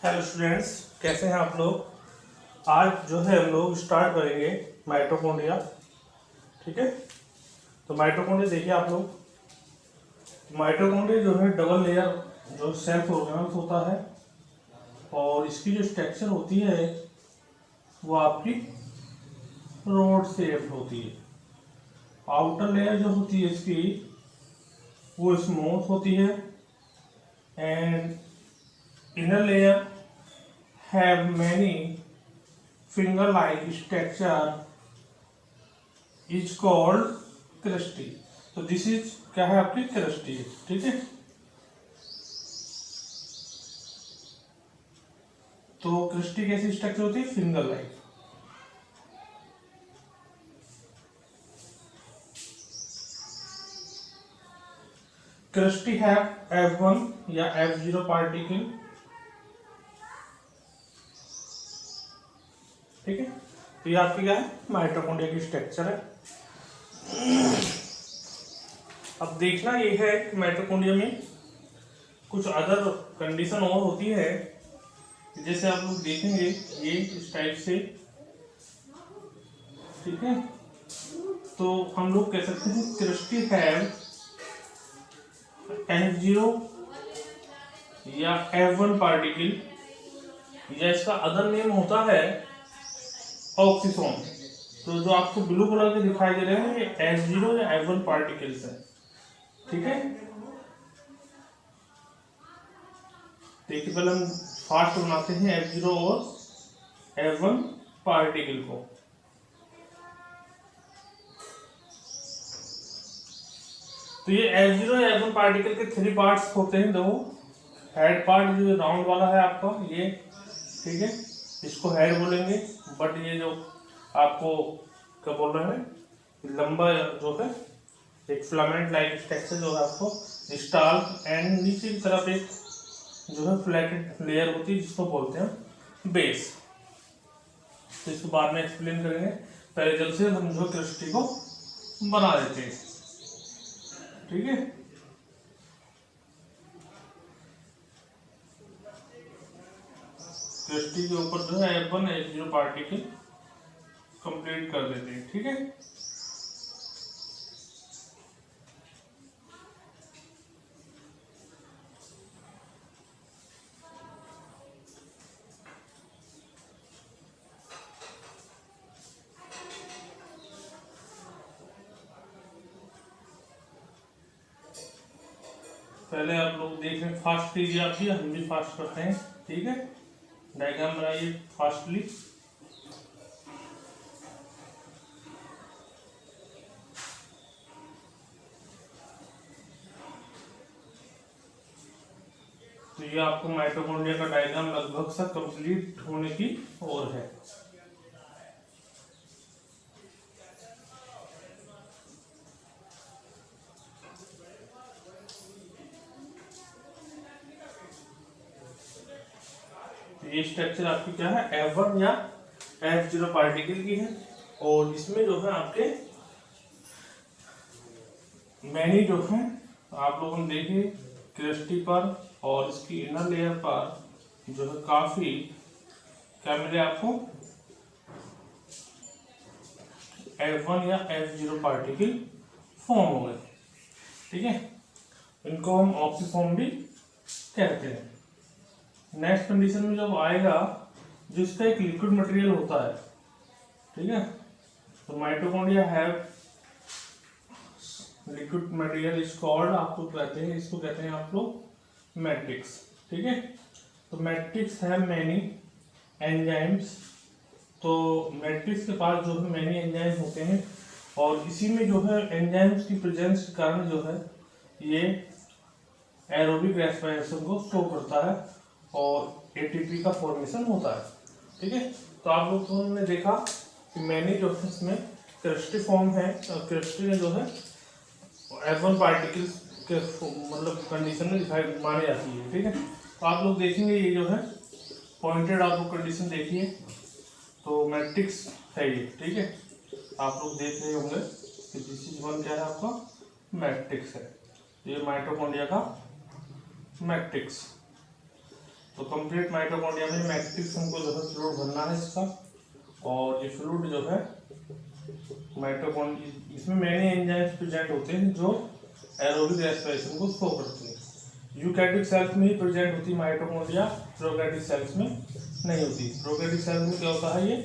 Hello students, कैसे हैं आप लोग। आज जो है हम लोग स्टार्ट करेंगे माइटोकॉन्ड्रिया। ठीक है, तो माइटोकॉन्ड्रिया देखिए आप लोग। माइटोकॉन्ड्रिया जो है डबल लेयर जो सेल्फ ऑर्गेनल्स होता है और इसकी जो स्ट्रक्चर होती है वो आपकी रोड शेप होती है। आउटर लेयर जो होती है इसकी वो स्मूथ होती है and inner layer have many finger-like structure is called crusty। तो दिस इज क्या है आपकी crusty। ठीक है, तो crusty कैसी स्ट्रक्चर होती है, finger like. crusty have F1 या F0 पार्टिकल। ठीक है, तो ये आपकी क्या है, माइटोकॉन्ड्रिया की स्ट्रक्चर है। अब देखना ये है कि माइटोकॉन्ड्रिया में कुछ अदर कंडीशन और होती है, जैसे आप लोग देखेंगे ये इस टाइप से। ठीक है, तो हम लोग कह सकते हैं क्रिस्टी हैव F0 या F1 पार्टिकल, या इसका अदर नेम होता है ऑक्सीसोम। तो जो आपको ब्लू कलर के दिखाई दे रहे हैं ये F0 या F1 पार्टिकल्स हैं। ठीक है, देखिए पहले हम फास्ट बनाते हैं F0 और F1 पार्टिकल को। तो ये F0 या F1 पार्टिकल के 3 पार्ट्स होते हैं। दो हेड पार्ट जो राउंड वाला है आपका ये, ठीक है, इसको हेड बोलेंगे। बट ये जो आपको क्या बोल रहे हैं, लंबा जो है एक फिलामेंट लाइक स्ट्रक्चर जो है आपको स्टाल एंड नीचे की तरफ एक जो है फ्लैटेड लेयर होती है जिसको बोलते हैं बेस। तो इसको बाद में एक्सप्लेन करेंगे, पहले जल्द से हम जो क्रिस्टी को बना देते हैं। ठीक है, क्रिस्टी के ऊपर जो है F1 F0 पार्टिकल कंप्लीट कर देते हैं। ठीक है, पहले आप लोग देख रहे हैं, फास्ट कीजिए आप भी, हम भी फास्ट करते हैं। ठीक है, डायग्राम बनाइए फास्टली। तो ये आपको माइटोकॉन्ड्रिया का डायग्राम लगभग सा कंप्लीट होने की ओर है। ये स्ट्रक्चर आपकी क्या है, F1 या F0 पार्टिकल की है और इसमें जो है आपके मैनी जो है आप लोगों ने देखे क्रिस्टी पर और इसकी इनर लेयर पर जो है काफी क्या मिले आपको, F1 या F0 पार्टिकल फॉर्म हो गए। ठीक है, इनको हम ऑक्सीफॉर्म भी कहते हैं। नेक्स्ट कंडीशन में जब आएगा जिसका एक लिक्विड मटेरियल होता है, ठीक है, तो mitochondria have liquid material is called, आपको कहते हैं, इसको कहते हैं आप लोग मैट्रिक्स। ठीक है, तो मैट्रिक्स है मैनी एंजाइम्स। तो मैट्रिक्स के पास जो है मैनी एंजाइम्स होते हैं और इसी में जो है एंजाइम्स की प्रेजेंस के कारण जो है ये एरोबिक रेस्पिरेशन को शो करता है और एटीपी का फॉर्मेशन होता है। ठीक है, तो आप लोगों ने देखा कि मैंने जो है इसमें क्रिस्टी फॉर्म है और क्रिस्टी में जो है F1 पार्टिकल के मतलब कंडीशन में दिखाई मानी जाती है। ठीक है, तो आप लोग देखेंगे ये जो है पॉइंटेड आप लोग कंडीशन देखिए, तो मैट्रिक्स है ये। ठीक है, आप लोग देख रहे होंगे कि दिस इज वन क्या है आपका मैट्रिक्स है, ये माइटोकॉन्ड्रिया का मैट्रिक्स। तो कंप्लीट माइटोकॉन्ड्रिया में मैट्रिक्स हमको जो है फ्लूइड भरना है इसका, और ये फ्लूइड जो है माइटोकॉन्ड्रिया, इसमें मैनी एंजाइम्स प्रेजेंट होते हैं जो एरोबिक रेस्पिरेशन को स्लो करते हैं। यूकैरियोटिक सेल्स में ही प्रेजेंट होती है माइटोकॉन्ड्रिया, प्रोकैरियोटिक सेल्स में नहीं होती। प्रोकैरियोटिक सेल्स में क्या होता है, ये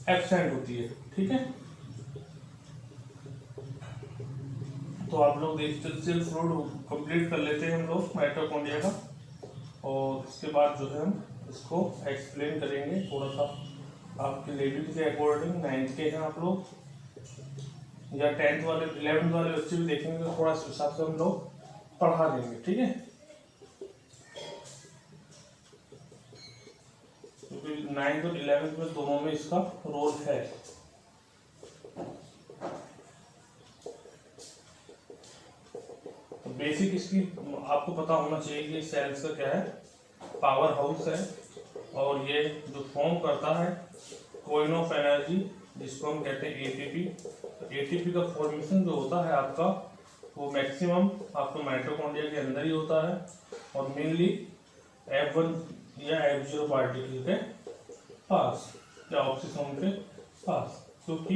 एब्सेंट होती है। ठीक है, तो आप लोग देखते फ्लूइड कंप्लीट कर लेते हैं हम लोग माइटोकॉन्ड्रिया का, और उसके बाद जो है हम इसको एक्सप्लेन करेंगे थोड़ा सा आपके लेवल के अकॉर्डिंग। 9th के हैं आप लोग, या 10th वाले 11th वाले बच्चे भी देखेंगे, तो थोड़ा इस हिसाब से हम लोग पढ़ा देंगे। ठीक है, क्योंकि 9th और 11th में दोनों में इसका रोल है। तो बेसिक इसकी आपको पता होना चाहिए कि सेल्स का क्या है, पावर हाउस है, और ये जो फॉर्म करता है कोइन ऑफ एनर्जी, जिसको हम कहते हैं एटीपी। तो एटीपी का फॉर्मेशन जो होता है आपका, वो मैक्सिमम आपको माइटोकॉन्ड्रिया के अंदर ही होता है, और मेनली F1 या F0 पार्टिकल के पास या ऑक्सीजन के पास, क्योंकि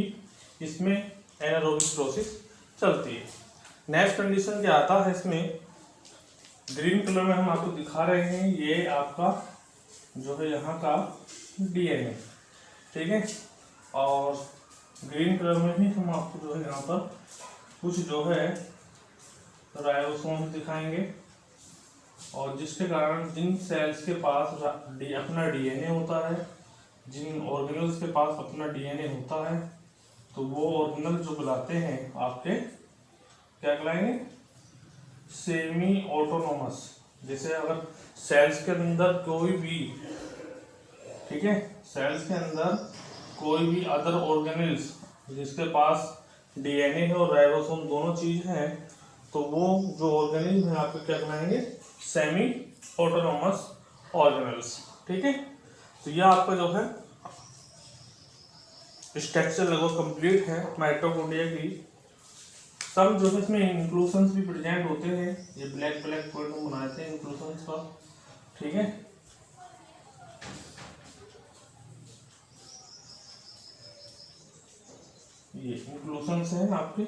इसमें एनारोबिक प्रोसेस चलती है। नेक्स्ट कंडीशन क्या आता है इसमें, ग्रीन कलर में हम आपको दिखा रहे हैं, ये आपका जो है यहाँ का डीएनए। ठीक है, और ग्रीन कलर में भी हम आपको जो है यहाँ पर कुछ जो है राइबोसोम दिखाएंगे, और जिसके कारण जिन सेल्स के पास अपना डीएनए होता है, जिन ऑर्गेनल्स के पास अपना डीएनए होता है, तो वो ऑर्गेनल जो बुलाते हैं आपके क्या कहलाएंगे, सेमी ऑटोनोमस। जैसे अगर सेल्स के अंदर कोई भी, ठीक है, सेल्स के अंदर कोई भी अदर ऑर्गेनल्स जिसके पास डीएनए है और राइबोसोम दोनों चीज है, तो वो जो ऑर्गेनिज्म है आपके क्या कहलाएंगे, सेमी ऑटोनोमस ऑर्गेनल्स। ठीक है, तो यह आपका जो है स्ट्रक्चर लगभग कंप्लीट है माइटोकॉन्ड्रिया की। सब जो है इसमें इंक्लूजन्स भी प्रेजेंट होते हैं, ये ब्लैक ब्लैक पॉइंट हम बनाते हैं इंक्लूजन्स का। ठीक है, ये इंक्लूजन्स हैं आपके।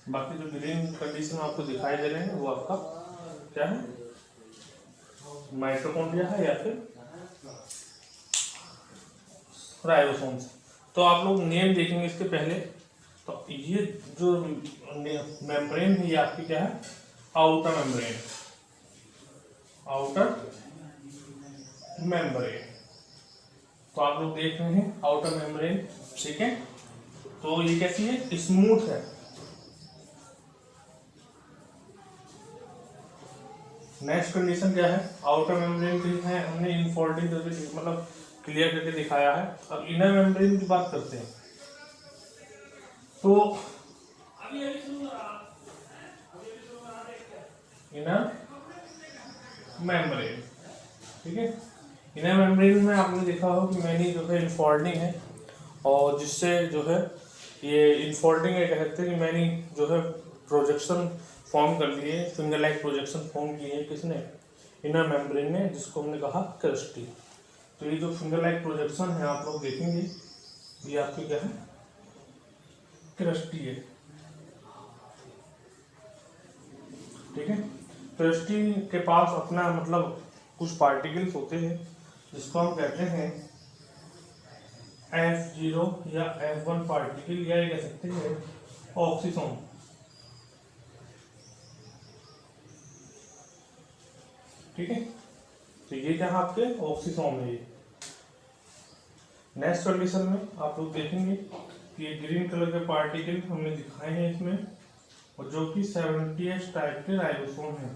बाकी जो ग्रीन कंडीशन आपको दिखाई दे रहे हैं वो आपका क्या है, माइटोकॉन्ड्रिया है या फिर राइबोसोम्स। तो आप लोग नेम देखेंगे इसके पहले। तो ये जो मेम्ब्रेन है ये आपकी क्या है, आउटर मेम्ब्रेन, आउटर मेम्ब्रेन। तो आप लोग देख रहे हैं आउटर मेम्ब्रेन। ठीक है, तो ये कैसी है, स्मूथ है। नेक्स्ट कंडीशन क्या है, आउटर मेम्ब्रेन की है हमने इनफोल्डिंग करके मतलब क्लियर करके दिखाया है। अब इनर मेम्ब्रेन की बात करते हैं। तो इनर मेम्ब्रेन, ठीक है, इनर मेम्ब्रेन में आपने देखा हो कि मैंने जो है इनफोल्डिंग है, और जिससे जो है ये इनफोल्डिंग है, कहते हैं कि मैंने जो है प्रोजेक्शन फॉर्म कर लिए, फिंगर लाइक प्रोजेक्शन फॉर्म किए किसने, इनर मेम्ब्रेन ने, जिसको हमने कहा क्रस्टी। तो ये जो फिंगर लाइक प्रोजेक्शन है आप लोग देखेंगे, ये आपकी क्या है, क्रस्टी है। ठीक है, क्रस्टी के पास अपना मतलब कुछ पार्टिकल्स होते हैं जिसको हम कहते हैं F0 या F1 पार्टिकल, या ये कह सकते हैं ऑक्सीसोम। ठीक है, तो ये क्या आपके ऑक्सीसोम है। ये नेक्स्ट कंडीशन में आप लोग देखेंगे कि ये ग्रीन कलर के पार्टिकल हमने दिखाए हैं इसमें, और जो कि 70S टाइप के राइबोसोम है।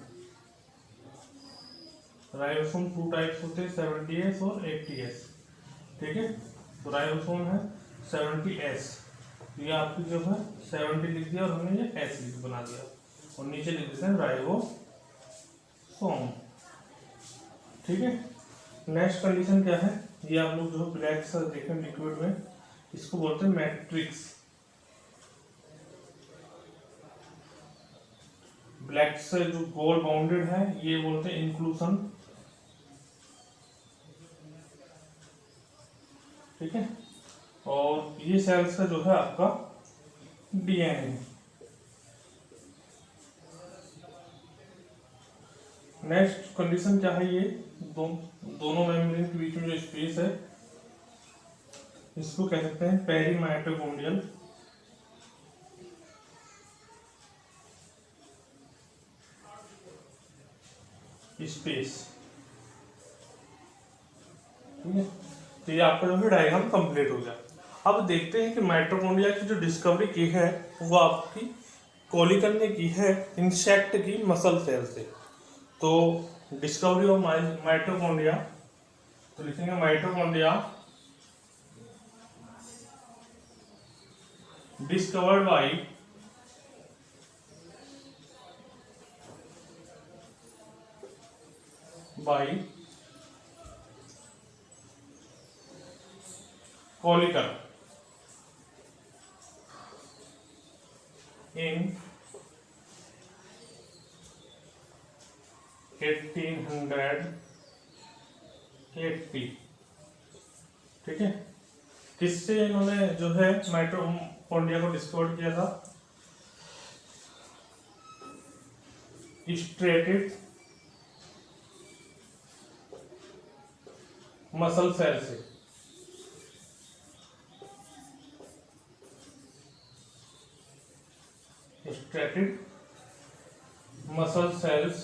राइबोसोम 2 टाइप्स होते हैं, 70S और 80S। ठीक है, तो राइबोसोम है 70S, ये आपकी जो है 70 लिख दिया और हमने ये S लिख बना दिया, और नीचे लिख देते हैं राइबोसोम। ठीक है, नेक्स्ट कंडीशन क्या है, ये आप लोग जो ब्लैक सा देखें लिक्विड में, इसको बोलते हैं मैट्रिक्स। ब्लैक से जो गोल बाउंडेड है ये बोलते हैं इंक्लूजन, ठीक है। और ये सेल्स का जो है आपका डीएनए। नेक्स्ट कंडीशन क्या है, ये दोनों मेम्ब्रेन के बीच में जो स्पेस है इसको कह सकते हैं पेरी माइटोकॉन्ड्रियल स्पेस। ठीक है, तो ये आपका जो है डायग्राम कंप्लीट हो गया। अब देखते हैं कि माइटोकॉन्ड्रिया की जो डिस्कवरी की है वो आपकी कोलिकन ने की है इंसेक्ट की मसल सेल से। तो डिस्कवरी ऑफ माइटोकॉन्ड्रिया, तो लिखेंगे माइटोकॉन्ड्रिया डिस्कवर्ड बाय कोलिकन in 1880। ठीक है, किससे इन्होंने जो है माइटोकॉन्ड्रिया को डिस्कवर किया था? स्ट्रेटेड मसल सेल से। Striated muscle cells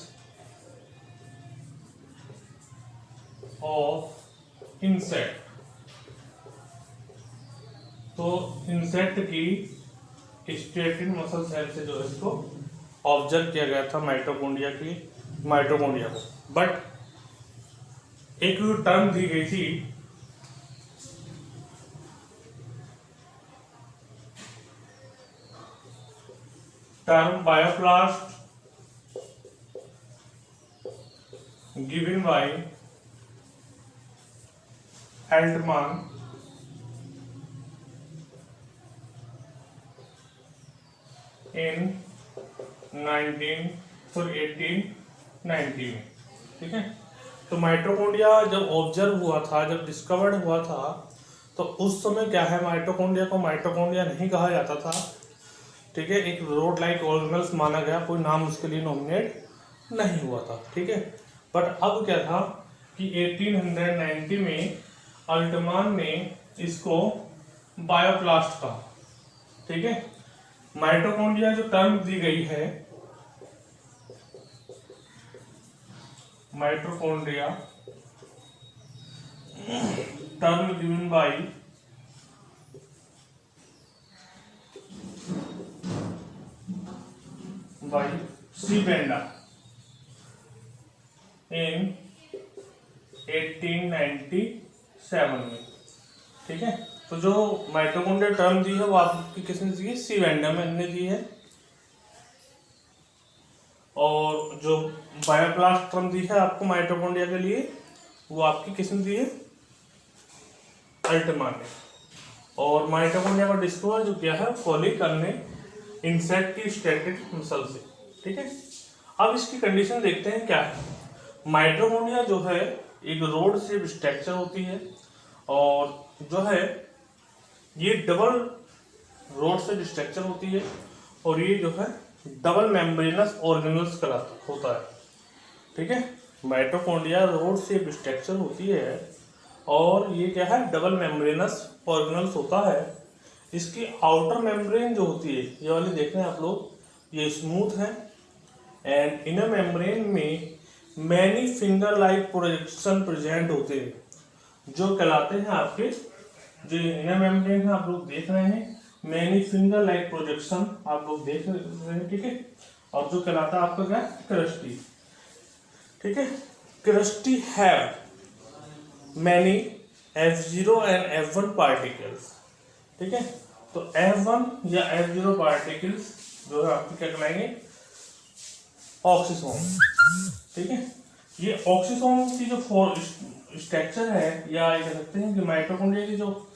of insect. तो इंसेक्ट की स्ट्रेटेड मसल सेल से जो है इसको ऑब्जर्व किया गया था माइटोकॉन्ड्रिया को। बट एक टर्म दी गई थी टर्म बायोप्लास्ट गिवन बाय एल्टमान इन 1890 में। ठीक है, तो माइटोकॉन्ड्रिया जब ऑब्जर्व हुआ था, जब डिस्कवर्ड हुआ था, तो उस समय क्या है, माइटोकॉन्ड्रिया को माइटोकॉन्ड्रिया नहीं कहा जाता था। ठीक है, एक रोड लाइक ऑर्गेनल्स माना गया, कोई नाम उसके लिए नॉमिनेट नहीं हुआ था। ठीक है, बट अब क्या था कि 1890 में अल्टमान ने इसको बायोप्लास्ट कहा। ठीक है, माइटोकॉन्ड्रिया जो टर्म दी गई है, mitochondria term given by C Benda in 1897 में। ठीक है, तो जो माइटोकॉन्ड्रिया टर्म दी है वो आपकी किसने दी है? सी वेंडम ने दी है। और जो बायोप्लास्ट टर्म दी है आपको माइटोकॉन्ड्रिया के लिए, वो आपकी किसने दी है? अल्टमान ने। और माइटोकॉन्ड्रिया का डिस्कवर जो किया है कोलिकन ने इंसेक्ट की स्ट्रेटेड मसल से। ठीक है, अब इसकी कंडीशन देखते हैं क्या है। माइटोकॉन्ड्रिया जो है एक रोड शेप स्ट्रक्चर होती है, और जो है ये डबल रोड शेप स्ट्रक्चर होती है, और ये जो है डबल मेम्ब्रेनस ऑर्गेनल्स का होता है। ठीक है, माइटोकॉन्ड्रिया रोड शेप स्ट्रक्चर होती है, और ये क्या है, डबल मेम्ब्रेनस ऑर्गेनल्स होता है। इसकी आउटर मेम्ब्रेन जो होती है, ये वाली देख रहे हैं आप लोग, ये स्मूथ है, एंड इनर मेम्ब्रेन में many finger like projection present होते हैं, जो कहलाते हैं आपके, जो इनर मेम्ब्रेन है आप लोग देख रहे हैं, मैनी फिंगर लाइक प्रोजेक्शन आप लोग देख रहे हैं। ठीक है, और जो कहलाता है आपका क्या, क्रस्टी। ठीक है, crusty have many F0 and F1 particles. ठीक है, तो F1 या F0 पार्टिकल्स जो है आपके क्या कहलाएंगे? ऑक्सीसोम। ठीक है, ये ऑक्सीसोम की जो स्ट्रक्चर है, या ये कह सकते हैं कि माइटोकॉन्ड्रिया की जो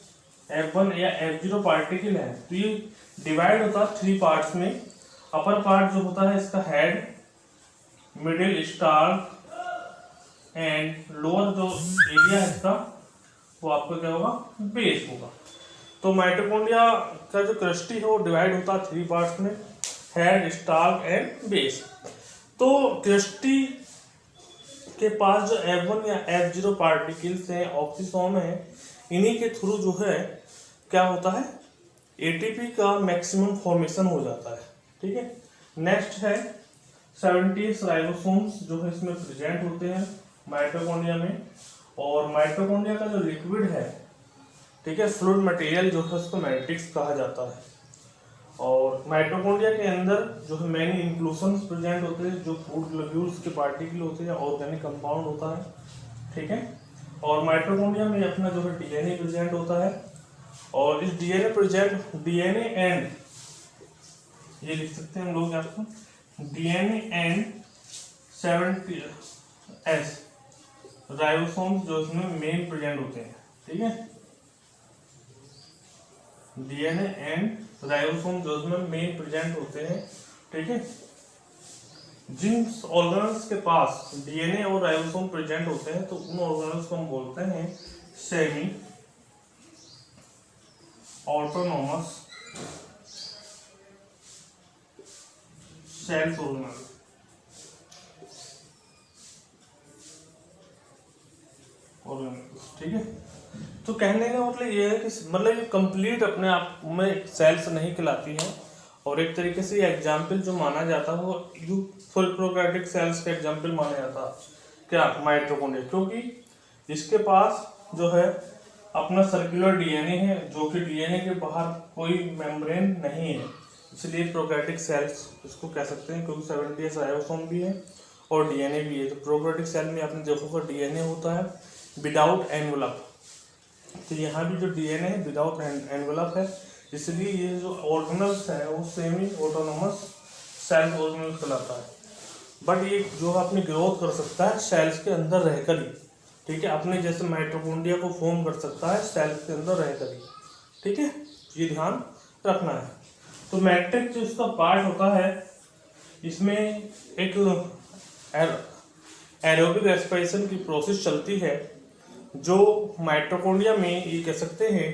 F1 या F0 पार्टिकल है, तो ये डिवाइड होता है 3 पार्ट्स में। अपर पार्ट जो होता है इसका head, middle star, and lower जो एरिया है इसका वो आपका क्या होगा, बेस होगा। तो माइटोकॉन्ड्रिया का जो क्रस्टी है वो डिवाइड होता है 3 पार्ट्स में, हेड, स्टार्च एंड बेस। तो क्रस्टी के पास जो F1 या F0 पार्टिकल्स हैं, ऑक्सीसोम है, इन्हीं के थ्रू जो है क्या होता है, एटीपी का मैक्सिमम फॉर्मेशन हो जाता है। ठीक है। नेक्स्ट है 70 राइबोसोम्स जो है इसमें प्रेजेंट होते हैं माइटोकॉन्ड्रिया में। और माइटोकॉन्ड्रिया का जो लिक्विड है, ठीक है, फ्लूइड मटेरियल जो है उसको मैट्रिक्स कहा जाता है। और माइटोकॉन्ड्रिया के अंदर जो है मैनी इंक्लूजन्स प्रेजेंट होते हैं, जो फूड ग्लोब्यूल्स के पार्टिकल होते हैं, ऑर्गेनिक कंपाउंड होता है। ठीक है। और माइटोकॉन्ड्रिया में अपना जो है डीएनए प्रेजेंट होता है। और इस डीएनए एंड, ये लिख सकते हैं हम लोग आपको, डीएनए एंड 70 एस राइबोसोम्स जो इसमें मेन प्रेजेंट होते हैं। ठीक है। डीएनए एंड राइबोसोम जो इसमें मेन प्रेजेंट होते हैं। ठीक है। जिन ऑर्गेनल्स के पास डीएनए और राइबोसोम प्रेजेंट होते हैं तो उन ऑर्गेनल्स को हम बोलते हैं सेमी ऑटोनोमस सेल्स ऑर्गेनल। ठीक है। तो कहने का मतलब ये है कि मतलब ये कंप्लीट अपने आप में सेल्स नहीं कहलाती हैं। और एक तरीके से ये एग्जाम्पल जो माना जाता है वो यूकैरियोटिक सेल्स का एग्जाम्पल माना जाता है, क्या, माइटोकॉन्ड्रिया, क्योंकि इसके पास जो है अपना सर्कुलर डीएनए है, जो कि डीएनए के बाहर कोई मेम्ब्रेन नहीं है, इसलिए प्रोकैरियोटिक सेल्स इसको कह सकते हैं, क्योंकि 70 राइबोसोम भी है और डीएनए भी है। तो प्रोकैरियोटिक सेल में आपने देखोगे डीएनए होता है विदाउट एनवलप, तो यहाँ भी जो डीएनए है विदाउट एनवलप है, इसलिए ये जो ऑर्गेनल्स है वो सेमी ऑटोनोमस सेल ऑर्गेनल्स कहलाता है। बट ये जो अपनी ग्रोथ कर सकता है सेल्स के अंदर रहकर ही। ठीक है। अपने जैसे माइटोकॉन्ड्रिया को फॉर्म कर सकता है सेल्स के अंदर रहकर ही। ठीक है, ये ध्यान रखना है। तो मैट्रिक्स जो इसका पार्ट होता है, इसमें एक एरोबिक रेस्पिरेशन की प्रोसेस चलती है, जो माइटोकॉन्ड्रिया में ये कह सकते हैं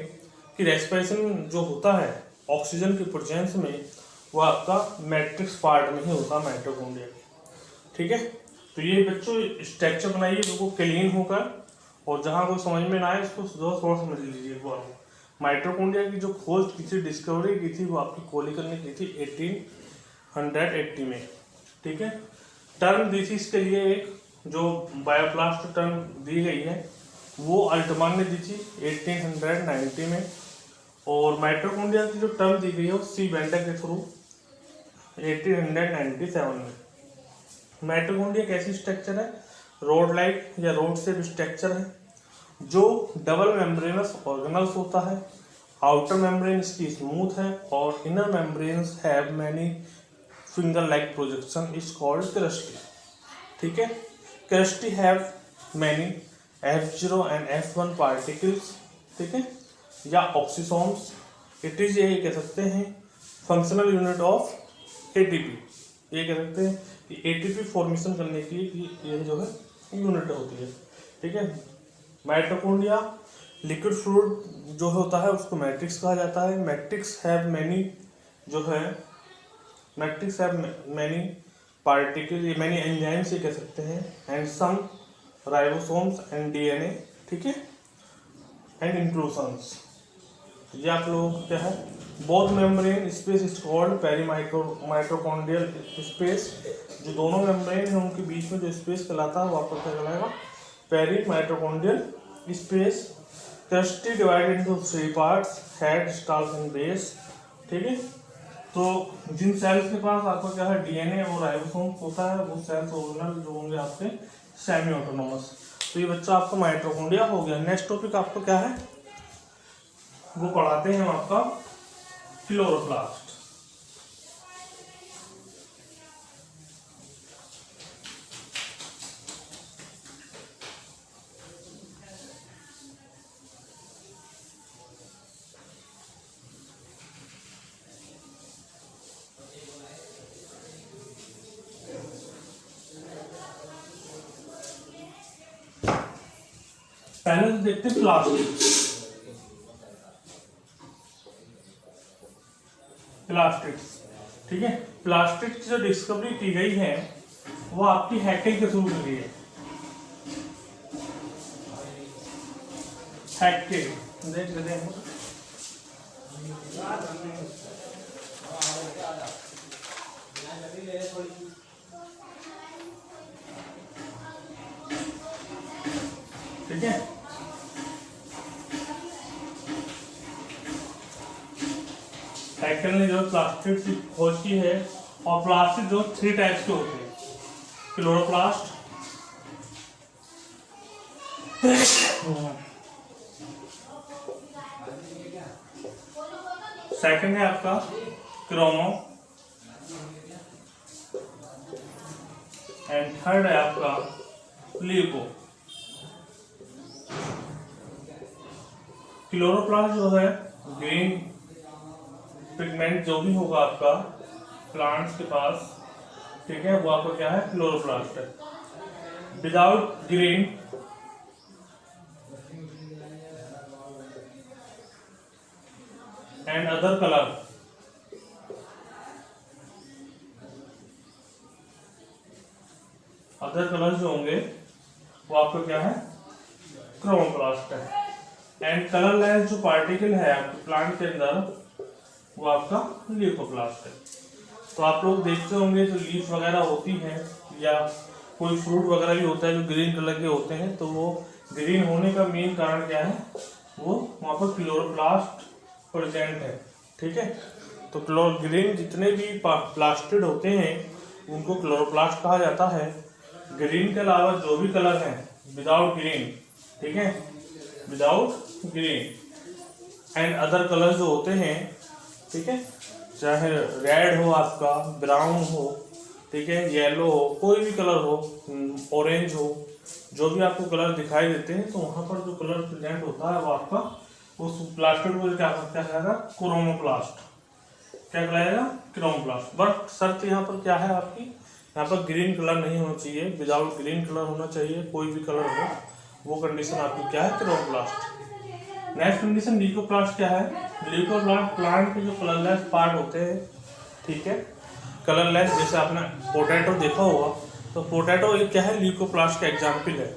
कि रेस्पिरेशन जो होता है ऑक्सीजन की प्रेजेंस में, वो आपका मैट्रिक्स पार्ट में ही होता है माइटोकॉन्ड्रिया के। ठीक है। तो ये बच्चों स्ट्रक्चर बनाइए बिल्कुल क्लीन होकर, और जहाँ कोई समझ में ना आए इसको थोड़ा समझ लीजिए एक बार। माइटोकॉन्ड्रिया की जो खोज की थी, डिस्कवरी की थी, वो आपकी कोलिकन ने की थी 1880 में। ठीक है। टर्म दी थी इसके लिए, एक जो बायोप्लास्ट टर्म दी गई है वो अल्टमान ने दी थी 1890 में। और माइटोकॉन्ड्रिया की जो टर्म दी गई है वो सी बेंडर के थ्रू 1897 में। माइटोकॉन्ड्रिया कैसी स्ट्रक्चर है, रोड लाइक या रोड शेप स्ट्रक्चर है, जो डबल मेम्ब्रेनस ऑर्गेनल्स होता है। आउटर मेम्ब्रेन इसकी स्मूथ है और inner membranes have many finger like projection is called crusty. ठीक है। Crusty have many F0 and F1 particles. ठीक है, या ऑक्सीसोम्स। इट इज, ये कह सकते हैं फंक्शनल यूनिट ऑफ एटीपी। ये कह सकते हैं कि एटीपी फॉर्मेशन करने की ये जो है यूनिट होती है। ठीक है। माइटोकॉन्ड्रिया लिक्विड फ्लूइड जो होता है उसको मैट्रिक्स कहा जाता है। मैट्रिक्स हैव मैनी जो है, matrix have many particle, many enzymes ये कह सकते हैं, and some ribosomes and DNA. ठीक है, एंड इंक्लूजन्स। ये आप लोगों को क्या है, both membrane space is called perimitochondrial space. जो दोनों मेम्ब्रेन है उनके बीच में जो स्पेस कहलाता है वो आपको क्या कहलाएगा, perimitochondrial space. Cristae divided into 3 parts, head, starch and base. ठीक है। तो जिन सेल्स के पास आपका क्या है डीएनए और राइबोसोम्स होता है वो सेल्स ऑर्गेनल जो होंगे आपके सेमी ऑटोनोमस। तो ये बच्चा आपका माइटोकॉन्ड्रिया हो गया। नेक्स्ट टॉपिक आपको क्या है वो पढ़ाते हैं हम आपका क्लोरोप्लास्ट। पहले तो देखते हैं प्लास्टिक्स। ठीक है, प्लास्टिक की जो डिस्कवरी की गई है वो आपकी हैकेल के थ्रू हुई है। हैकेल देख लेते हैं। ठीक है, हैकेल ने जो प्लास्टिक की खोज की है, और प्लास्टिक जो 3 टाइप्स के होते हैं, क्लोरोप्लास्ट, सेकंड है आपका क्रोमो, एंड थर्ड है आपका ल्यूको। क्लोरोप्लास्ट जो है ग्रीन पिगमेंट जो भी होगा आपका प्लांट्स के पास, ठीक है, वो आपका क्या है, क्लोरोप्लास्ट है। Without green and other colour, other colour जो होंगे वो आपका क्या है, क्रोमोप्लास्ट है। एंड कलरलेस जो पार्टिकल है आपके प्लांट के अंदर वो आपका ल्यूकोप्लास्ट है। तो आप लोग देखते होंगे जो लीफ वगैरह होती है या कोई फ्रूट वगैरह भी होता है जो ग्रीन कलर के होते हैं, तो वो ग्रीन होने का मेन कारण क्या है, वो वहाँ पर क्लोरोप्लास्ट प्रेजेंट है। ठीक है, तो ग्रीन जितने भी प्लास्टिड होते हैं उनको क्लोरोप्लास्ट कहा जाता है। ग्रीन के अलावा जो भी कलर हैं विदाउट ग्रीन, ठीक है, without green and other colour जो होते हैं, ठीक है, चाहे रेड हो आपका, ब्राउन हो, ठीक है, येलो हो, कोई भी कलर हो, ऑरेंज हो, जो भी आपको कलर दिखाई देते हैं, तो वहाँ पर जो कलर प्रेजेंट होता है वो आपका उस प्लास्टिड को क्या कहलाएगा, क्रोमोप्लास्ट। क्या कहलाएगा, क्रोमोप्लास्ट। बट शर्त यहाँ पर क्या है आपकी, यहाँ पर ग्रीन कलर नहीं होना चाहिए, विदाउट ग्रीन कलर होना चाहिए, कोई भी कलर हो, वो कंडीशन आपकी क्या है, क्रोमोप्लास्ट। नेक्स्ट कंडीशन ल्यूकोप्लास्ट क्या है। ल्यूकोप्लास्ट प्लांट के जो कलरलेस पार्ट होते हैं, ठीक है, कलरलेस, जैसे आपने पोटैटो देखा होगा, तो पोटैटो एक क्या है, ल्यूकोप्लास्ट का एग्जाम्पल है।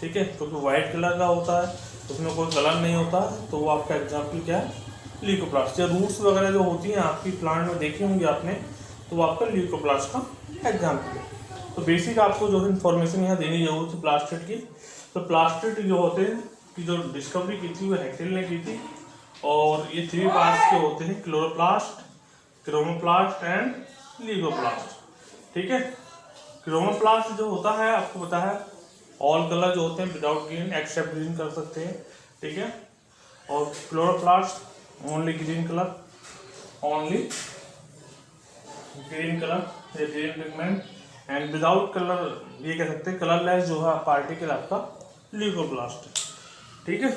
ठीक है, क्योंकि वाइट कलर का होता है, उसमें कोई कलर नहीं होता, तो वो आपका एग्जाम्पल क्या है, ल्यूकोप्लास्ट। या रूट्स वगैरह जो होती हैं आपकी प्लांट में देखी होंगी आपने, तो वो आपका ल्यूकोप्लास्ट का एग्जाम्पल है। तो बेसिक आपको जो इन्फॉर्मेशन यहाँ देनी जरूरत है प्लास्टिड की, तो प्लास्टिड जो होते हैं की जो डिस्कवरी की थी वो हैकेल ने की थी, और ये 3 पार्ट्स के होते हैं, क्लोरोप्लास्ट, क्रोमोप्लास्ट एंड ल्यूकोप्लास्ट। ठीक है, क्रोमोप्लास्ट जो होता है आपको पता है ऑल कलर जो होते हैं विदाउट ग्रीन एक्सेप्ट ग्रीन कर सकते हैं। ठीक है, और chloroplast only green colour, only green colour, ये green pigment, and without colour ये कह सकते हैं कलरलेस जो है पार्टिकल आपका ल्यूकोप्लास्ट है। ठीक है,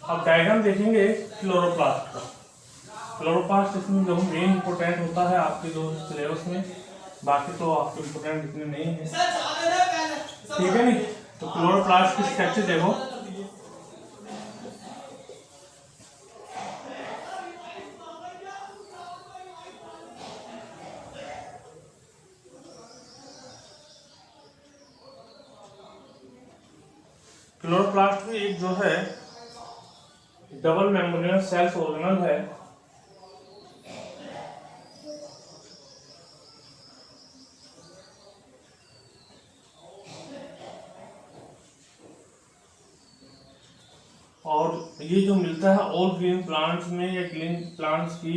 अब डायग्राम देखेंगे क्लोरोप्लास्ट का। क्लोरोप्लास्ट इसमें जो मेन इंपोर्टेंट होता है आपके जो सिलेबस में, बाकी तो आपके इंपोर्टेंट इतने नहीं है। ठीक है, नहीं तो क्लोरोप्लास्ट की स्ट्रक्चर देखो, क्लोरोप्लास्ट भी एक जो है डबल मेम्ब्रेनस सेल्स ऑर्गेनल है। और ये जो मिलता है ऑल ग्रीन प्लांट्स में या ग्रीन प्लांट्स की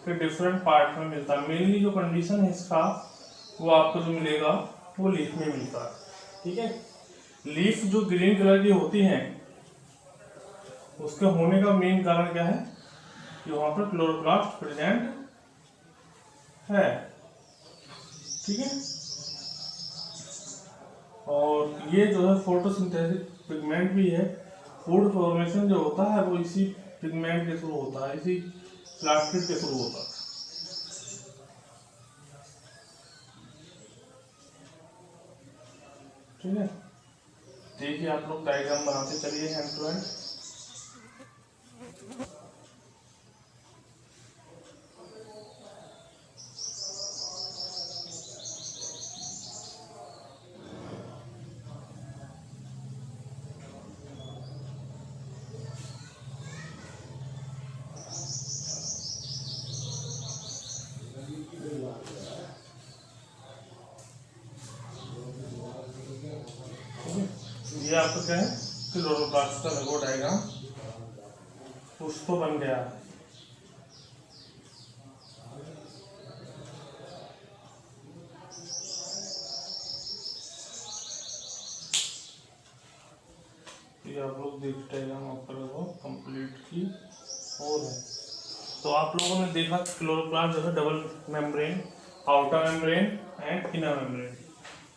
डिफरेंट पार्ट में मिलता है। मेनली जो कंडीशन है इसका वो आपको जो मिलेगा वो लीफ में मिलता है। ठीक है, लीफ जो ग्रीन कलर की होती है उसके होने का मेन कारण क्या है कि वहां पर क्लोरोप्लास्ट प्रेजेंट है। ठीक है, और ये जो है फोटोसिंथेसिस पिगमेंट भी है। फूड फॉर्मेशन जो होता है वो इसी पिगमेंट के थ्रू होता है, इसी प्लास्टिड के थ्रू होता है। ठीक है, देखिए आप लोग डायग्राम बनाते चलिए हैंड टू हैंड। ये आपका क्या है क्लोरोप्लास्ट का लगो डायग्राम कुछ तो बन गया। ये आप लोग देख डायग्राम आपका लगो कंप्लीट की और है। तो आप लोगों ने देखा क्लोरोप्लास्ट जो है double membrane, outer membrane and inner membrane,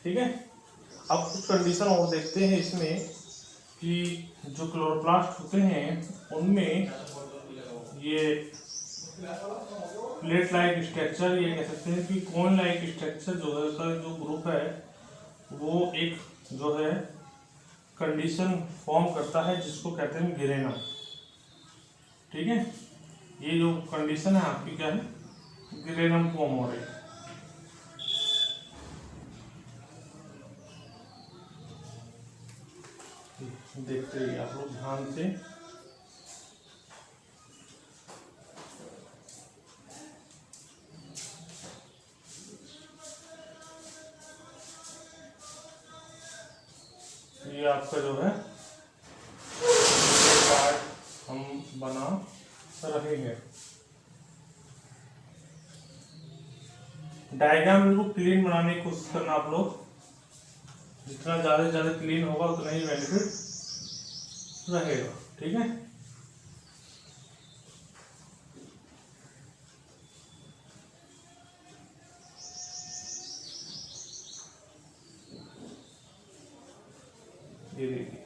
ठीक है। अब कुछ कंडीशन और देखते हैं इसमें कि जो क्लोरोप्लास्ट होते हैं उनमें ये प्लेट लाइक स्ट्रक्चर, ये कह सकते हैं कि कोन लाइक स्ट्रक्चर जो है का जो ग्रुप है वो एक जो है कंडीशन फॉर्म करता है जिसको कहते हैं गिरेना, ठीक है। ये जो कंडीशन है आपकी क्या है, गिरेनम फॉर्म हो रही है। देखते रहिए आप लोग ध्यान से। ये आपका जो है पार्ट हम बना रहेंगे। डायग्राम बिल्कुल क्लीन बनाने की कोशिश करना आप लोग, जितना ज़्यादा से ज़्यादा क्लीन होगा उतना ही बेनिफिट रहेगा, ठीक है। ये देखिए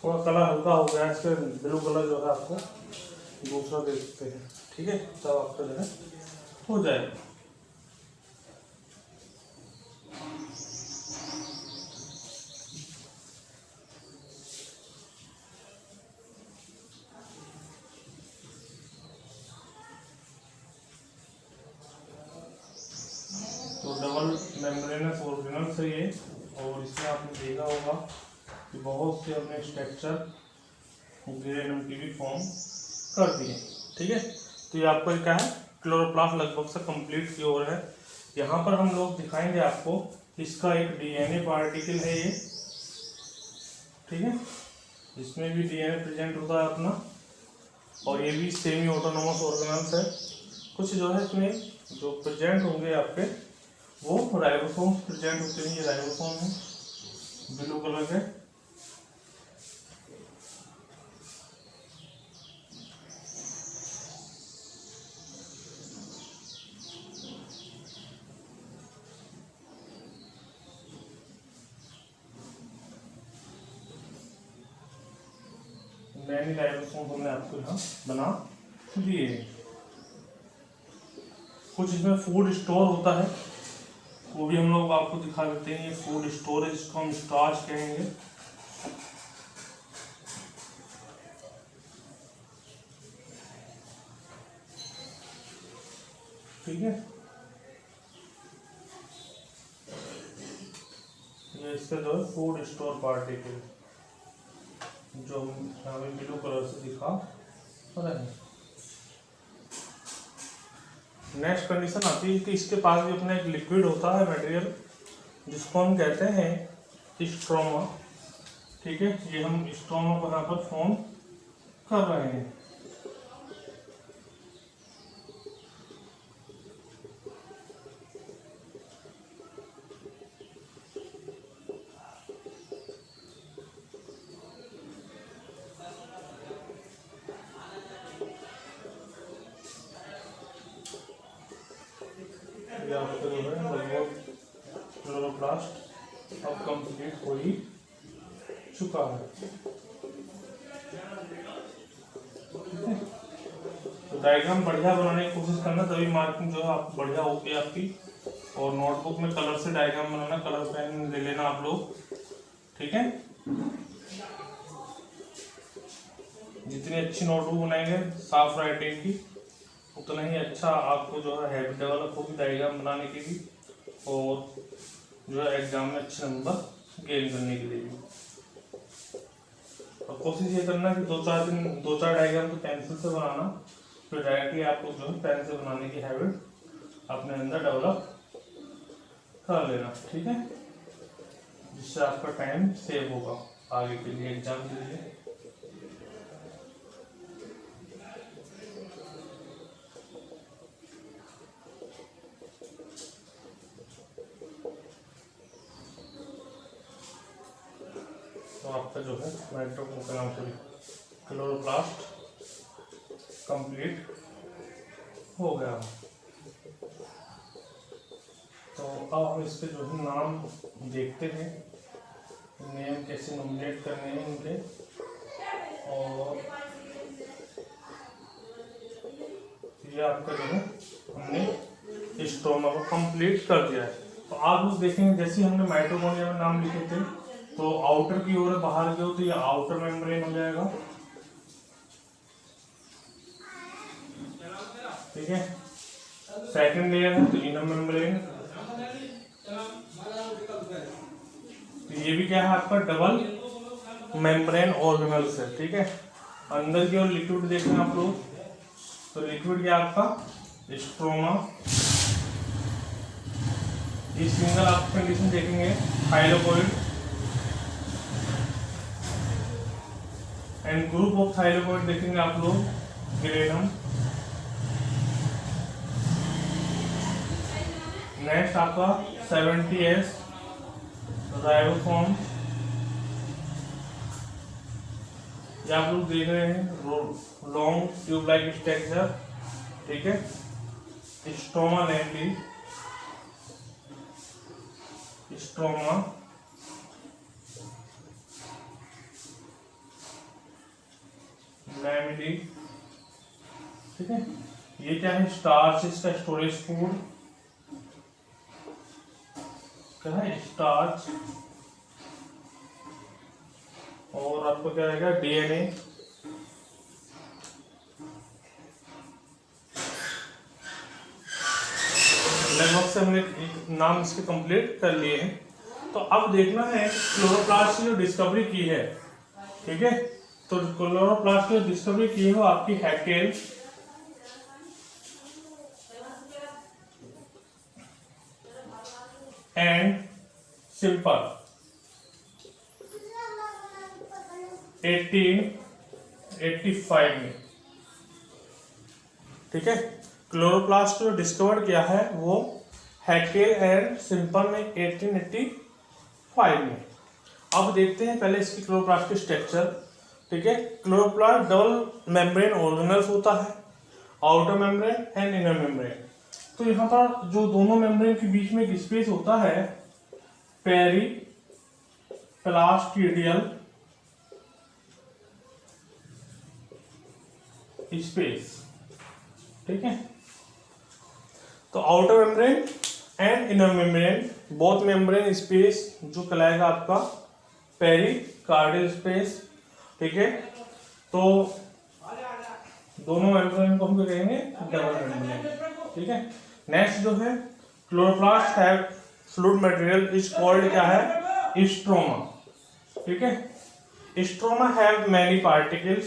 थोड़ा कलर हल्का हो गया, इसके ब्लू कलर जो है आपको दूसरा दे सकते हैं, ठीक है, तब आपका जो है हो जाएगा। तो डबल मेम्ब्रेनस ऑर्गेनल्स है ये, और इसमें आपने देखा होगा कि बहुत से अपने स्ट्रक्चर गिरेनम की भी फॉर्म कर दिए, ठीक है। तो ये आपका क्या है क्लोरोप्लास्ट लगभग से कंप्लीट की ओर है। यहाँ पर हम लोग दिखाएंगे आपको इसका एक डीएनए पार्टिकल है ये, ठीक है। इसमें भी डीएनए प्रेजेंट होता है अपना, और ये भी सेमी ऑटोनोमस ऑर्गेनल्स है। कुछ जो है इसमें जो प्रेजेंट होंगे आपके वो राइबोसोम्स प्रेजेंट होते हैं। ये राइबोसोम है ब्लू कलर के, मैनी राइबोसोम हमने आपको यहाँ बना दिए। कुछ इसमें फूड स्टोर होता है, वो भी हम लोग आपको दिखा देते हैं। ये फूड स्टोरेज जिसको हम स्टार्च कहेंगे, ठीक है। ये इसका जो है फूड स्टोर पार्टिकल जो हमें ब्लू कलर से दिखा रहे हैं। नेक्स्ट कंडीशन आती है कि इसके पास भी अपना एक लिक्विड होता है मटेरियल जिसको हम कहते हैं स्ट्रोमा, ठीक है। ये हम स्ट्रोमा को यहाँ पर फॉर्म कर रहे हैं। ये आपका जो है लगभग क्लोरोप्लास्ट अब कंप्लीट हो ही चुका है। तो डायग्राम बढ़िया बनाने की कोशिश करना, तभी मार्किंग जो है आप बढ़िया होगी आपकी। और नोटबुक में कलर से डायग्राम बनाना, कलर पेन ले लेना आप लोग, ठीक है। जितनी अच्छी नोटबुक बनाएंगे साफ राइटिंग की, उतना ही अच्छा आपको जो है हैबिट डेवलप होगी डायग्राम बनाने की भी, और जो है एग्जाम में अच्छे नंबर गेन करने के लिए भी। और कोशिश ये करना कि दो चार डायग्राम तो पेंसिल से बनाना, फिर डायरेक्टली आपको जो है पेन से बनाने की हैबिट अपने अंदर डेवलप कर लेना, ठीक है, जिससे आपका टाइम सेव होगा आगे के लिए एग्जाम के लिए। तो आपका जो है क्लोरोप्लास्ट कंप्लीट हो गया। तो अब हम इसके जो है नाम देखते हैं, नेम कैसे नॉमिनेट करने हैं इनके। और ये आपका जो है हमने स्ट्रोमा को कंप्लीट कर दिया है। तो आप लोग देखेंगे जैसे हमने माइटोकॉन्ड्रिया में नाम लिखे थे, तो आउटर की ओर बाहर की ओर, तो ये आउटर मेम्ब्रेन हो जाएगा, ठीक है। सेकंड लेयर है तो इनर मेम्ब्रेन, तो ये भी क्या है आपका डबल मेम्ब्रेन ऑर्गेनल्स है, ठीक है। अंदर की ओर लिक्विड देखें आप लोग, तो लिक्विड क्या आपका स्ट्रोमा। ये सिंगल आप कंडीशन देखेंगे thylakoid, and group of thylakoid देखेंगे आप लोग ग्रेनम। नेक्स्ट आपका 70S राइबोसोम, ये आप लोग देख रहे हैं लॉन्ग ट्यूब लाइक स्ट्रक्चर, ठीक है। स्ट्रोमा लैमिली, स्ट्रोमा लैमिली, ठीक है। ये क्या है स्टार्च, इसका स्टोरेज फूड क्या है स्टार्च। और आपको क्या रहेगा डीएनए, लगभग से हमने नाम इसके कंप्लीट कर लिए हैं। तो अब देखना है क्लोरोप्लास्ट की जो डिस्कवरी की है, ठीक है। तो क्लोरोप्लास्ट की डिस्कवरी की है वो आपकी हैकेल एंड सिंपल 1885 में, ठीक है। क्लोरोप्लास्ट जो डिस्कवर किया है वो हैकेल एंड सिंपल में 1885 में। अब देखते हैं पहले इसकी क्लोरोप्लास्ट की स्ट्रक्चर, ठीक है। क्लोरोप्लास्ट डबल मेम्ब्रेन ऑर्गेनल्स होता है, outer membrane and inner membrane. तो यहाँ पर जो दोनों मेम्ब्रेन के बीच में एक स्पेस होता है पेरिप्लास्टिडियल स्पेस, ठीक है। तो outer membrane and inner membrane, both membrane space जो कहलाएगा आपका पेरिकार्डियल स्पेस, ठीक है। तो दोनों मेम्ब्रेन को हम कहेंगे डबल मेम्ब्रेन, ठीक है। नेक्स्ट जो है chloroplast have fluid material is called क्या है स्ट्रोमा, ठीक है। Stroma have many particles,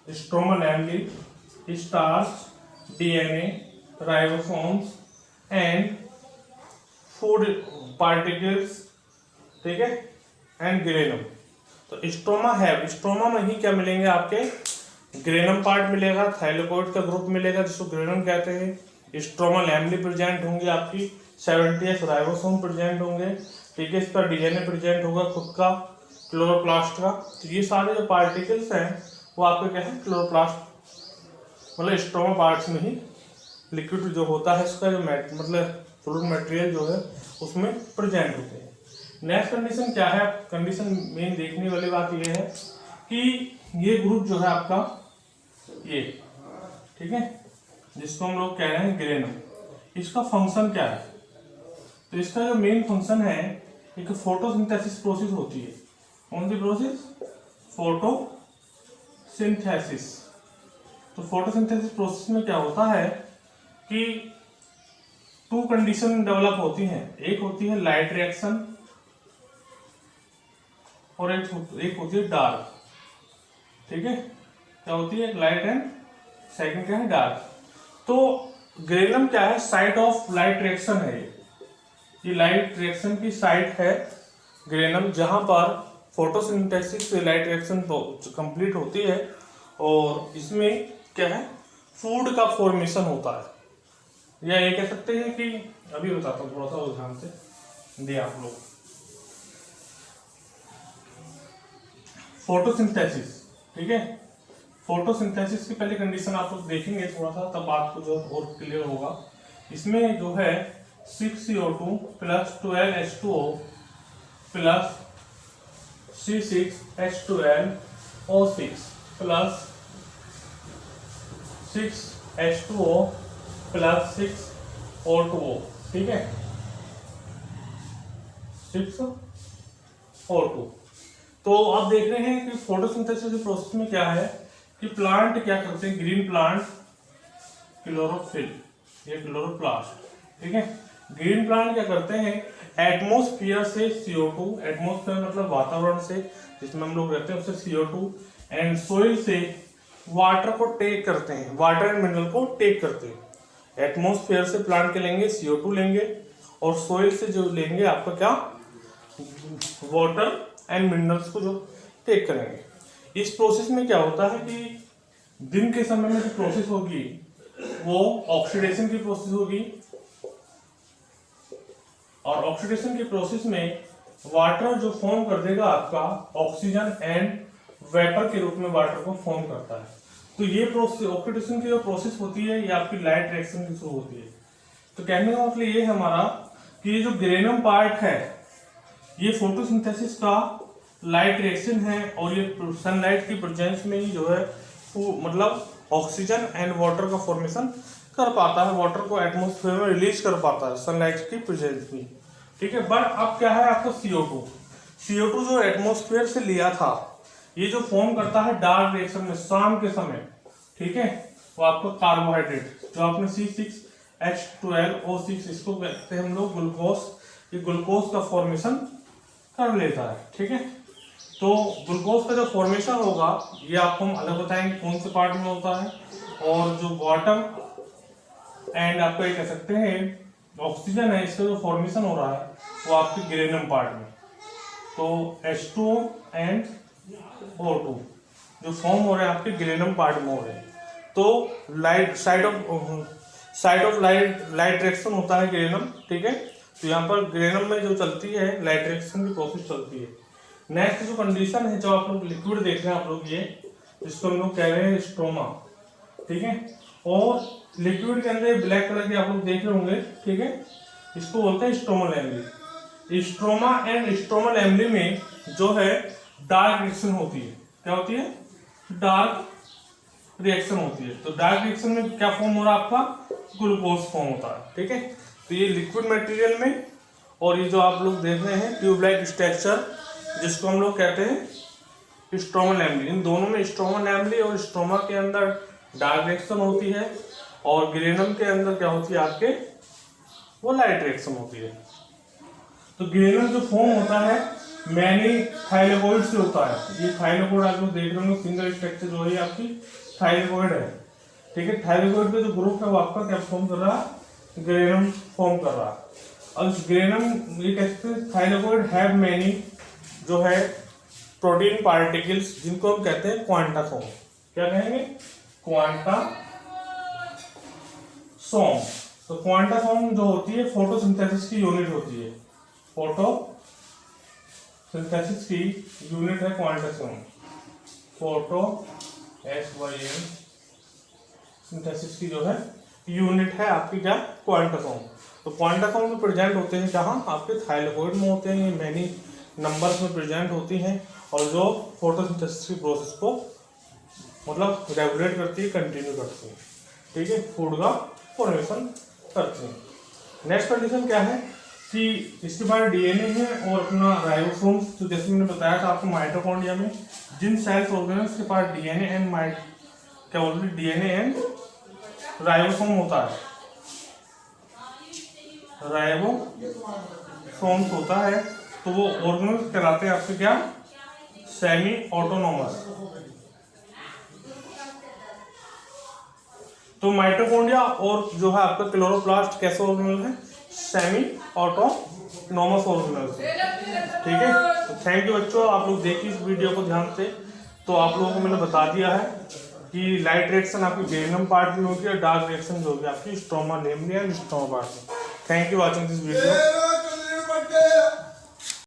stroma namely starch, DNA, ribosomes and food particles, ठीक है, एंड ग्रेनम। तो स्ट्रोमा है, स्ट्रोमा में ही क्या मिलेंगे आपके ग्रेनम पार्ट मिलेगा, थाइलोकोइड का ग्रुप मिलेगा जिसको ग्रेनम कहते हैं। स्ट्रोमा लैमिली प्रेजेंट होंगे, आपकी 70S राइबोसोम प्रेजेंट होंगे, ठीक है। इसका डीएनए प्रेजेंट होगा खुद का क्लोरोप्लास्ट का। तो ये सारे जो पार्टिकल्स हैं वो आपके क्या है क्लोरोप्लास्ट मतलब स्ट्रोमा पार्ट्स में ही लिक्विड जो होता है इसका जो मतलब फ्लूइड मटेरियल जो है उसमें प्रेजेंट होते हैं। नेक्स्ट कंडीशन क्या है, कंडीशन मेन देखने वाली बात ये है कि ये ग्रुप जो है आपका ये, ठीक है, जिसको हम लोग कह रहे हैं ग्रेनम, इसका फंक्शन क्या है? तो इसका जो मेन फंक्शन है, एक फोटोसिंथेसिस प्रोसेस होती है। कौन सी प्रोसेस? फोटोसिंथेसिस। तो फोटोसिंथेसिस प्रोसेस में क्या होता है कि टू कंडीशन डेवलप होती हैं। एक होती है लाइट रिएक्शन और एक होती है डार्क, ठीक है। क्या होती है? लाइट एंड सेकंड क्या है? डार्क। तो ग्रेनम क्या है? साइट ऑफ लाइट रिएक्शन है। ये लाइट रिएक्शन की साइट है ग्रेनम, जहां पर फोटोसिंथेसिस से लाइट रिएक्शन कंप्लीट होती है और इसमें क्या है? फूड का फॉर्मेशन होता है। या ये कह सकते हैं कि अभी बताता हूँ, थोड़ा सा ध्यान से दिए आप लोग। फोटोसिंथेसिस, ठीक है। फोटोसिंथेसिस की पहली कंडीशन आप लोग देखेंगे थोड़ा सा, तब आपको जो और क्लियर होगा। इसमें जो है 6CO2 plus 12H2O plus C6H12O6 plus 6H2O plus 6O2O, ठीक है, 6O2। तो आप देख रहे हैं कि फोटोसिंथेसिस प्रोसेस में क्या है कि प्लांट क्या करते हैं, ग्रीन प्लांट क्लोरोफिल, ये क्लोरोप्लास्ट, ठीक है। ग्रीन प्लांट क्या करते हैं? एटमॉस्फेयर से CO2, एटमॉस्फेयर मतलब वातावरण से जिसमें हम लोग रहते हैं, उससे CO2 एंड सोइल से वाटर को टेक करते हैं, वाटर एंड मिनरल को टेक करते हैं। एटमॉस्फेयर से प्लांट के लेंगे CO2 लेंगे और सोइल से जो लेंगे आपका क्या? वाटर एंड मिनरल्स को जो टेक करेंगे। इस प्रोसेस में क्या होता है कि दिन के समय में जो प्रोसेस होगी वो ऑक्सीडेशन की प्रोसेस होगी, और ऑक्सीडेशन की प्रोसेस में वाटर जो फॉर्म कर देगा आपका ऑक्सीजन एंड वेपर के रूप में वाटर को फॉर्म करता है। तो ये प्रोसेस, ऑक्सीडेशन की जो प्रोसेस होती है, ये आपकी लाइट रिएक्शन के थ्रू होती है। तो कहने का मतलब ये है हमारा कि ये जो ग्रेनम पार्ट है ये फोटोसिंथेसिस का लाइट रिएक्शन है, और ये सनलाइट की प्रेजेंस में ही जो है मतलब ऑक्सीजन एंड वाटर का फॉर्मेशन कर पाता है, वाटर को एटमॉस्फेयर में रिलीज कर पाता है सनलाइट की प्रेजेंस में, ठीक है। बट अब क्या है आपका CO2 जो एटमॉस्फेयर से लिया था, ये जो फॉर्म करता है डार्क रिएक्शन में शाम के समय, ठीक है, वो आपका कार्बोहाइड्रेट जो आपने C6H12O6, इसको कहते हैं हम लोग ग्लूकोज, ये ग्लूकोज का फॉर्मेशन कर लेता है, ठीक है। तो ग्लूकोज का जो फॉर्मेशन होगा ये आपको हम अलग बताएंगे कौन से पार्ट में होता है, और जो वाटर एंड आपको ये कह सकते हैं ऑक्सीजन है, इसका जो फॉर्मेशन हो रहा है वो आपके ग्रेनम पार्ट में। तो H2O एंड O2 जो फॉर्म हो रहे हैं आपके ग्रेनम पार्ट में हो रहे हैं। तो light side of light reaction होता है ग्रेनम, ठीक है। तो यहाँ पर ग्रेनम में जो चलती है लाइट रिएक्शन की प्रोसेस चलती है। नेक्स्ट जो कंडीशन है, जो आप लोग लिक्विड देख रहे हैं आप लोग, ये जिसको हम लोग कह रहे हैं स्ट्रोमा, ठीक है। और लिक्विड के अंदर ब्लैक कलर की आप लोग देख रहे होंगे, ठीक है, इसको बोलते हैं स्ट्रोमल एम्बली। स्ट्रोमा एंड स्ट्रोमल एम्बली में जो है डार्क रिएक्शन होती है। क्या होती है? डार्क रिएक्शन होती है। तो डार्क रिएक्शन में क्या फॉर्म हो रहा है आपका? ग्लूकोज फॉर्म होता है, ठीक है। तो ये लिक्विड मटेरियल में, और ये जो आप लोग देख रहे हैं ट्यूबलाइक स्ट्रक्चर जिसको हम लोग कहते हैं स्ट्रोमल एम्बली, इन दोनों में स्ट्रोमल एम्बली और स्ट्रोमा के अंदर डार्क रिएक्शन होती है, और ग्रेनम के अंदर क्या होती है आपके? वो लाइट रिएक्शन होती है। तो ग्रेनम जो फॉर्म होता है मैनी थाइलेकोइड से होता है। ये थाइलेकोइड आप लोग देख रहे होंगे, सिंगल स्ट्रक्चर जो है आपकी थाइलेकोइड है, ठीक है। थाइलेकोइड का जो ग्रुप है वो आपका क्या फॉर्म कर रहा है? ग्रेनम फॉर्म कर रहा है। और ग्रेनम ये कहते हैं थाइलेकोइड हैव मैनी जो है प्रोटीन पार्टिकल्स, जिनको हम कहते हैं क्वांटासोम। क्या कहेंगे? क्वांटासोम। तो क्वांटासोम जो होती है फोटोसिंथेसिस की यूनिट होती है, फोटोसिंथेसिस की यूनिट है क्वांटासोम। फोटो SYN सिंथेसिस की जो है यूनिट है आपकी क्या, क्वांटासोम। तो क्वांटासोम में प्रेजेंट होते हैं जहाँ आपके थाइलाकोइड में होते हैं, ये मैनी नंबर्स में प्रेजेंट होती हैं और जो फोटोसिंथेसिस प्रोसेस को मतलब रेगुलेट करती है, कंटिन्यू करती है, ठीक है, फूड का फॉर्मेशन करती है। नेक्स्ट कंडीशन क्या है कि इसके बाद डीएनए है और अपना राइबोसोम्स, तो जैसे मैंने बताया था आपको माइटोकॉन्ड्रिया में जिन सेल्स ऑर्गेनल्स के पास डीएनए एंड क्या बोलते हैं, डीएनए एंड राइबोसोम होता है, राइबोसोम्स होता है, तो वो ऑर्गेनल्स कहलाते हैं आपके क्या, सेमी ऑटोनोमस। तो माइटोकॉन्ड्रिया और जो है आपका क्लोरोप्लास्ट कैसे ऑर्गेनल है, सेमी ऑटोनोमस ऑर्गेनल, ठीक है। तो थैंक यू बच्चों, आप लोग देखिए इस वीडियो को ध्यान से। तो आप लोगों को मैंने बता दिया है कि लाइट रिएक्शन आपकी जेनम पार्ट में होगी और डार्क रिएक्शन जो होगी आपकी stroma namely and stroma part में। Thank you watching this video.